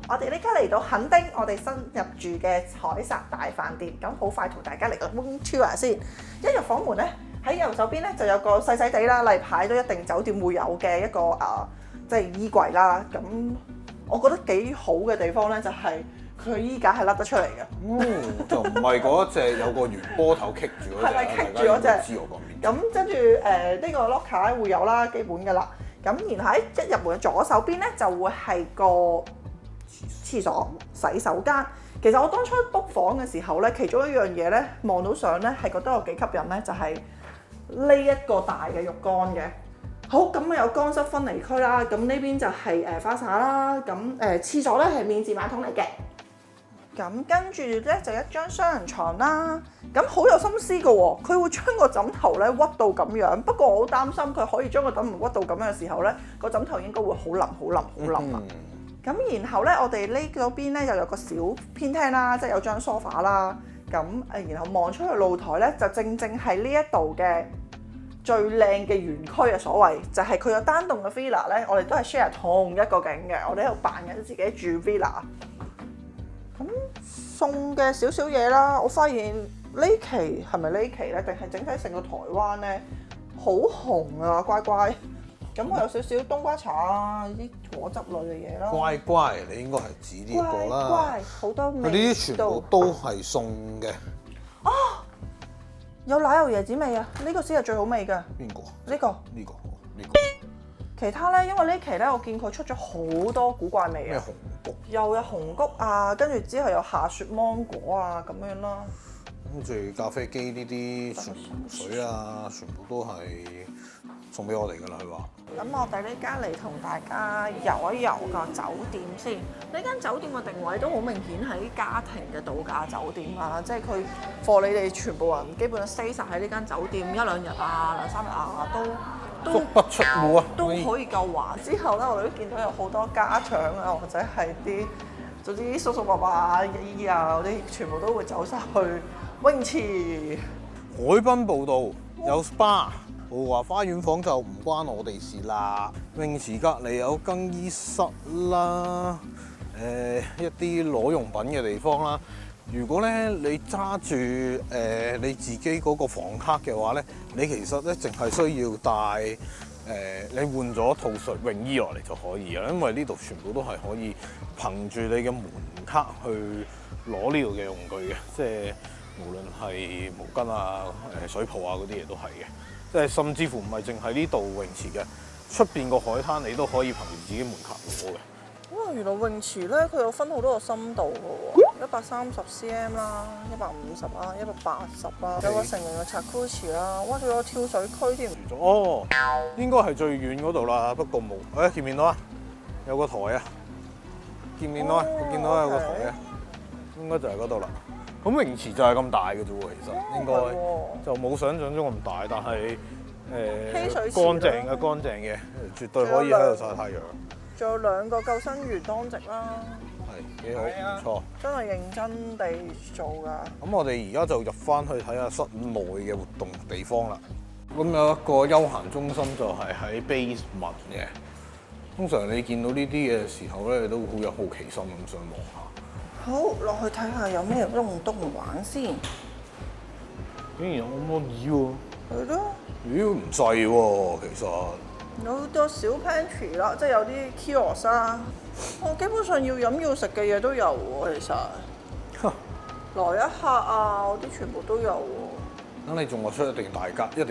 我哋呢家嚟到墾丁，我哋新入住嘅凱撒大飯店，咁好快同大家嚟個 room tour 先。一入房門咧，喺右手邊咧就有個細細地啦，例牌都一定酒店會有嘅一個即係衣櫃啦。咁我覺得幾好嘅地方咧，就係佢衣架係甩得出嚟嘅。就唔係嗰隻有個圓波頭棘住嗰隻，係咪棘住嗰隻？知我講邊？咁跟住呢個 locker 會有啦，基本㗎啦。咁然後喺一入門嘅左手邊咧，就會係個廁所、洗手間。其實我當初 book 房嘅時候咧，其中一樣嘢咧，望到相咧係覺得我幾吸引咧，就係呢一個大嘅浴缸嘅。好，咁有乾濕分離區啦，咁呢邊就係花灑啦，咁廁所咧係免治馬桶嚟嘅。咁跟住咧就一張雙人床啦，咁好有心思嘅喎，佢會將個枕頭咧屈到咁樣。不過我好擔心佢可以將個枕頭屈到咁樣嘅時候咧，個枕頭應該會好腍、好腍、好腍啊。咁然後咧，我哋呢嗰邊咧又有個小偏廳啦，即係有張 sofa 啦。咁然後望出去露台咧，就正係呢一度嘅最靚嘅園區啊！所謂就係佢有單棟嘅 villa 咧，我哋都係 share 同一個景嘅。我哋喺度扮緊自己住 villa。咁送嘅少少嘢啦，我發現呢期係咪呢期咧，定係整體成個台灣咧好紅啊！乖乖。咁我有少少冬瓜茶啊，啲果汁類嘅嘢啦。乖乖，你應該係指呢個啦。乖，好多味道。佢呢啲全部都係送嘅。哦，有奶油椰子味啊！呢個先係最好味嘅。邊個？呢個。呢個。其他咧，因為呢期咧，我見佢出咗好多古怪味啊。咩紅谷？又有紅谷啊，跟住之後有下雪芒果啊，咁樣啦。跟住咖啡機呢啲全部水啊，全部都係送俾我哋㗎啦，佢話。咁我哋呢間嚟同大家遊一遊個酒店先。呢間酒店嘅定位都好明顯係啲家庭嘅度假酒店啊，即係佢貨你哋全部人基本上 stay 曬喺呢間酒店1-2日啊、2-3日啊，都足不出戶啊，都可以夠玩。之後咧，我哋都見到有好多家長啊，或者係啲總之啲叔叔伯伯啊、姨姨啊嗰啲，全部都會走晒去泳池。海濱步道有 SPA。豪華花園房就唔關我哋事啦。泳池隔離有更衣室啦，一啲攞用品嘅地方啦。如果咧你揸住你自己嗰個房卡嘅話咧，你其實咧淨係需要帶你換咗套泳衣落嚟就可以啦。因為呢度全部都係可以憑住你嘅門卡去攞呢度嘅用具嘅，即係無論係毛巾啊、水泡啊嗰啲嘢都係嘅。即係甚至乎唔係淨係呢度泳池嘅，出邊個海灘你都可以憑住自己門卡攞嘅。哇！原來泳池咧佢有分好多個深度嘅喎，130cm 啦、150啦、180啦，有個成人嘅jacuzzi啦，哇！仲有跳水區添。哦，應該係最遠嗰度啦，不過冇。見唔見到啊？有個台啊！見唔見到啊？我見到有個台啊，應該就係嗰度啦。咁泳池就係咁大嘅啫喎，其實應該就冇想象中咁大，但係乾淨嘅，絕對可以喺度曬太陽。仲有2個救生員當值啦，係幾好，唔錯。真係認真地做㗎。咁我哋而家就入翻去睇下室內嘅活動地方啦。咁有一個休閒中心就係喺 basement 嘅。通常你見到呢啲嘅時候咧，你都好有好奇心咁想望下。好，落去睇下有咩動玩先。竟然有按摩椅喎！係咯。咦，唔細喎，其實。有好多小 pantry 啦，即係有啲 kiosk 啦。我基本上要飲要食嘅嘢都有喎，其實。來一客啊，嗰啲全部都有喎。等你仲話出一定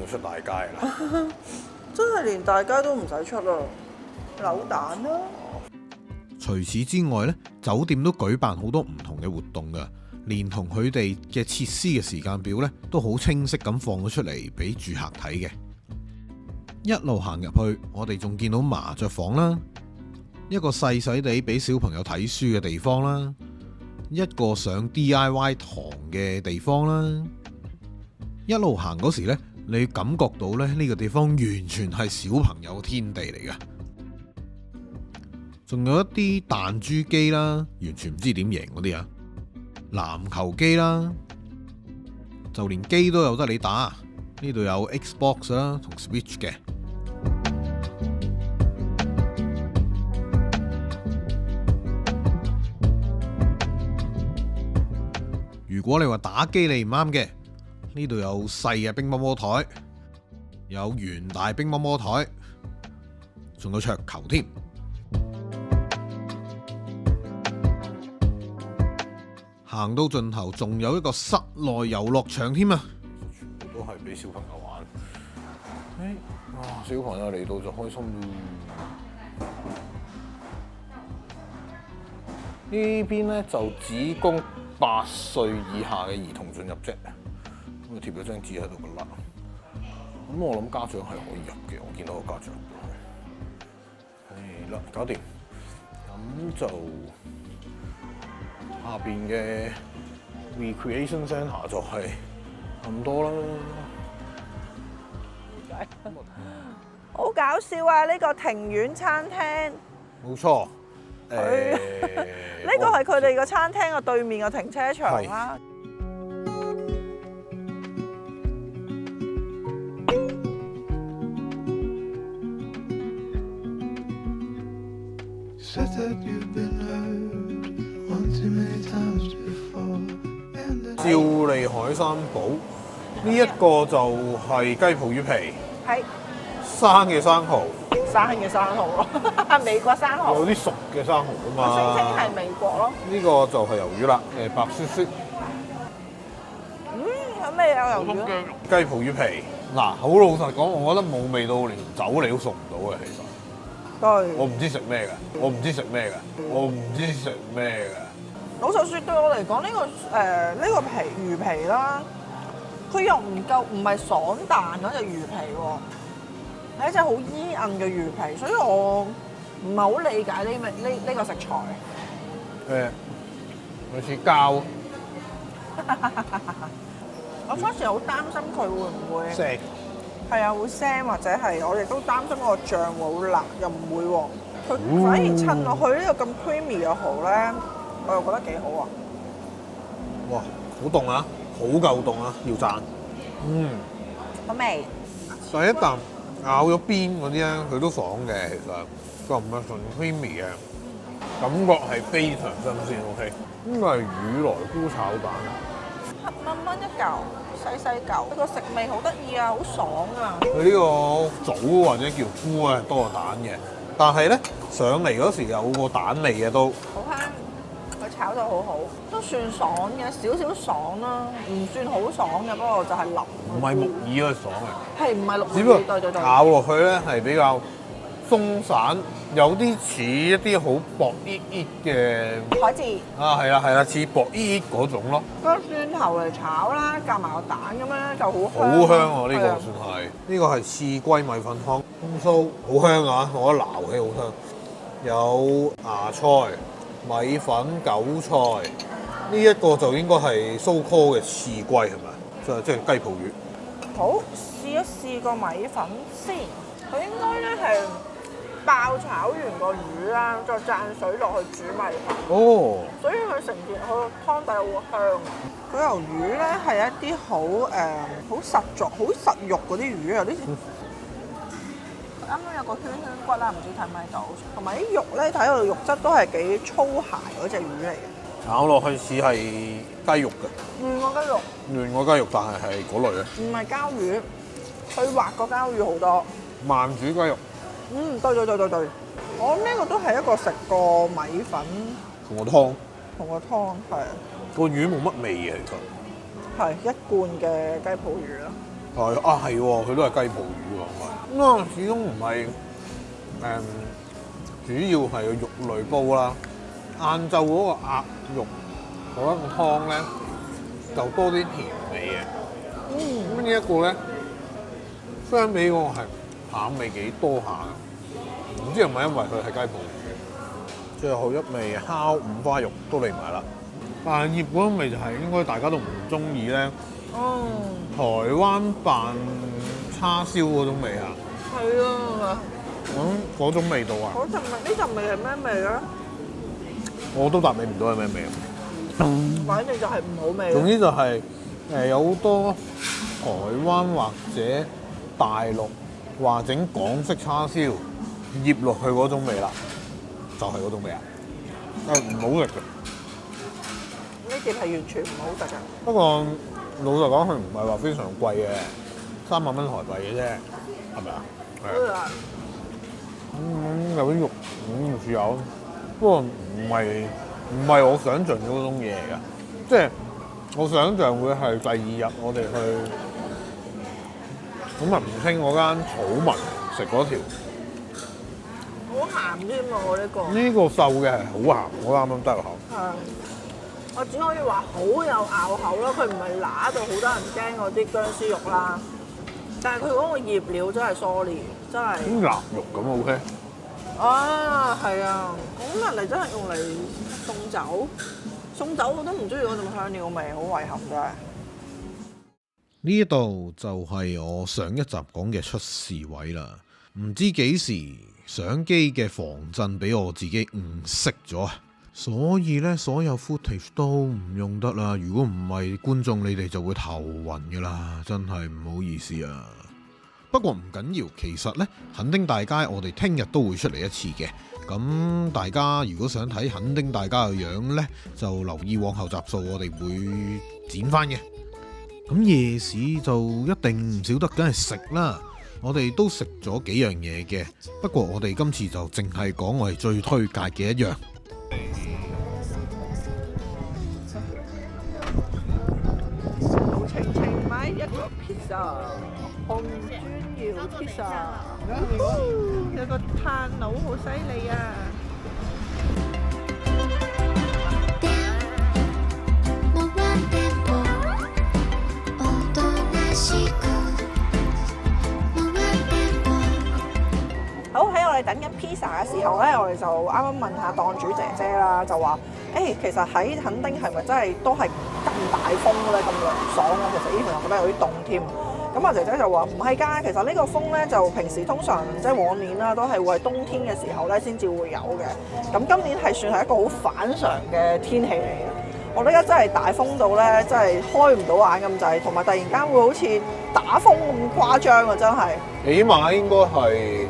要出大街啦。真係連大街都唔使出啦，扭蛋啦。除此之外咧，酒店都舉辦好多唔同嘅活動㗎，連同佢哋嘅設施嘅時間表咧，都好清晰咁放咗出嚟俾住客睇嘅。一路行入去，我哋仲見到麻雀房啦、一個細細地俾小朋友睇書嘅地方啦，一個上 DIY 堂嘅地方啦。一路行嗰時呢，你感覺到咧呢個地方完全係小朋友天地嚟嘅。仲有一啲彈珠機啦，完全唔知點贏嗰啲啊，籃球機啦，就連機都有得你打。呢度有 Xbox 啦同 Switch 嘅。如果你話打機你唔啱嘅，呢度有細嘅乒乓波台，有圓大乒乓波台，仲有桌球添。行到盡頭仲有一個室內遊樂場添啊！全部都係俾小朋友玩。哇！小朋友嚟到就開心咯。呢邊咧就只供8歲以下嘅兒童進入啫。咁啊貼咗張紙喺度噶啦。咁我諗家長係可以入嘅，我見到個家長都係。係啦，搞掂。咁就下邊嘅 Recreation Centre 就係咁多啦。好搞笑啊！呢個庭院餐廳，冇錯。呢個係佢哋個餐廳嘅對面嘅停車場啦。兆利海鮮堡呢一個就係雞泡魚皮，係生嘅生蠔，生嘅生蠔咯，美國生蠔。有啲熟嘅生蠔啊嘛。我聲稱係美國咯。呢個就係魷魚啦，白雪雪。有咩有魷魚？雞泡魚皮嗱，好老實講，我覺得冇味道，連酒你都送唔到嘅。其實對，我唔知食咩嘅，我唔知食咩嘅，我唔知食咩嘅。老實説對我嚟講，呢個魚皮啦，佢又唔係爽彈嗰隻魚皮喎，係一隻好衣韌嘅魚皮，所以我唔係好理解呢個食材。類似膠。我初時好擔心佢會唔會腥，係啊會腥，或者係我亦都擔心個醬會好辣，又唔會喎。佢反而襯落去呢個咁 creamy 嘅蠔咧，我又覺得幾好啊！哇，好凍啊，好夠凍啊，要讚。好味。第一啖咬咗邊嗰啲咧，佢都爽嘅，其實佢唔係純 creamy 嘅，感覺係非常新鮮。OK，呢個係乳來菇炒蛋，黑蚊蚊一嚿，細細嚿，個食味好得意啊，好爽啊！佢呢個棗或者叫菇係多過蛋嘅，但係咧上嚟嗰時有個蛋味嘅都。好香，佢炒到好好，都算爽嘅，少少爽啦，唔算好爽嘅，不過就係腍。唔係木耳嗰個爽嘅，係唔係綠只不過對咬落去咧係比較鬆散，有啲似一啲好薄ít ít嘅海蜇啊，係啦，似薄ít ít嗰種咯。個蒜頭嚟炒啦，夾埋個蛋咁樣就好香。好香啊！呢個係啊算係，呢個係刺龜米粉湯，風酥好香啊！我覺得撈起好香。有芽菜、米粉、韭菜，呢一個就應該係蘇科嘅刺龜係咪？即係雞泡魚。好，試一試個米粉先。佢應該咧係爆炒完個魚啦，再蘸水落去煮米粉。哦，所以佢成件佢個湯底好香。佢條魚咧係一啲好實在、好實肉嗰啲魚，有啲啱啱有個圈圈骨啦，唔知睇唔睇到？同埋啲肉咧，睇到肉質都係幾粗鞋嗰隻魚嚟嘅。咬落去似係雞肉嘅，嫩個雞肉，嫩個雞肉，但係嗰類嘅。唔係膠魚，佢滑過膠魚好多。慢煮雞肉，對，我諗呢個都係一個食過米粉同個湯，同個湯係個魚冇乜味嘅其實。係一罐嘅雞泡魚啦。係喎，佢都係雞泡魚喎，咁啊始終唔係主要係個肉類煲啦。晏晝嗰個鴨肉嗰一個湯咧，就多啲甜味嘅。咁呢一個咧，相比嗰個係淡味幾多下，唔知係咪因為佢係雞泡魚？最後一味烤五花肉都嚟埋啦。但係醃嗰種味就係應該大家都唔中意咧。台灣扮叉燒嗰種味啊。係啊。嗰種味道啊。嗰陣味，呢陣味係咩味咧？我都答你唔到係咩味。反正就係唔好味。總之就係有好多台灣或者大陸話整港式叉燒醃落去嗰種味啦，就係嗰種味啊！唔好食嘅。呢碟係完全唔好食嘅。不過老實講，佢唔係話非常貴嘅，300蚊台幣嘅啫，係咪啊？係啊。有啲肉，豉油，不過唔係我想象嘅嗰種嘢嚟㗎，即係我想象會係第二日我哋去咁文清嗰間草民食嗰條，好鹹添啊！我呢個瘦嘅係好鹹，我啱啱得個口。係，我只可以話好有咬口咯，佢唔係乸到好多人驚嗰啲薑絲肉啦，但係佢嗰個醃料真係 sorry， 真係。咁臘肉咁 OK？啊，係啊，咁人哋真係用嚟送酒，送酒我都唔中意嗰種香料味，好遺憾㗎。呢度就係我上一集講嘅出事位啦，唔知幾時相機嘅防震俾我自己誤熄咗啊，所以呢，所有 footage 都唔用得啦。如果唔係觀眾，你哋就會頭暈㗎啦，真係唔好意思啊。不過唔緊要，其實呢，墾丁大街我哋聽日都會出嚟一次嘅。咁大家如果想睇墾丁大街嘅樣呢，就留意往後集數，我哋會剪翻嘅。咁夜市就一定唔少得，梗係食啦。我哋都食咗幾樣嘢嘅，不過我哋今次就淨係講我哋最推介嘅一樣。晴晴買一個 pizza， 紅磚窯 pizza， 有個炭佬好犀利啊！好，喺我哋等緊 pizza 嘅時候咧，我哋就啱啱問下檔主姐姐啦，就話：其實喺墾丁係咪真係都係咁大風咧，咁涼爽咧？其實呢條我覺得有啲凍添。咁啊姐姐就話唔係㗎，其實呢個風咧就平時通常即係往年啦，都係會喺冬天嘅時候咧先至會有嘅。咁今年係算係一個好反常嘅天氣嚟嘅。我覺得真係大風到咧，真係開唔到眼咁滯，同埋突然間會好似打風咁誇張啊！真係。起碼應該係。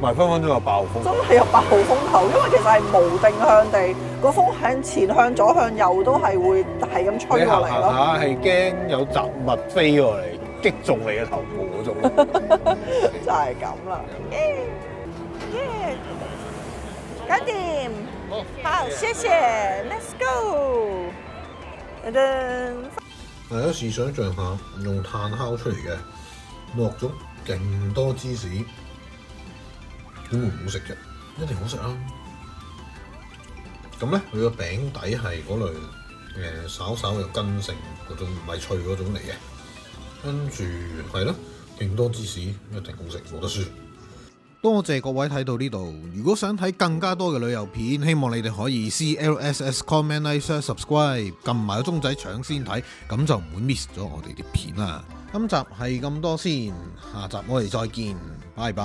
分分鐘有爆風，真係有8號風球，因為其實係無定向地，個風向前向左向右都係會係咁吹過嚟咯。係驚有雜物飛過嚟擊中你嘅頭部嗰種。就係咁啦。耶！搞掂。好，謝謝 ，Let's go。大家試想像下，用炭烤出嚟嘅，落咗勁多芝士。點會唔好食啫？一定好食啦！咁咧，佢個餅底係嗰類稍稍有筋性嗰種，唔係脆嗰種嚟嘅。跟住係咯，勁多芝士，一定好食，冇得輸。多謝各位睇到呢度。如果想睇更加多嘅旅遊片，希望你哋可以 CLSS comment like share subscribe， 撳埋個鐘仔搶先睇，咁就唔會 miss 咗我哋啲片啦。今集係咁多先，下集我哋再見，拜拜。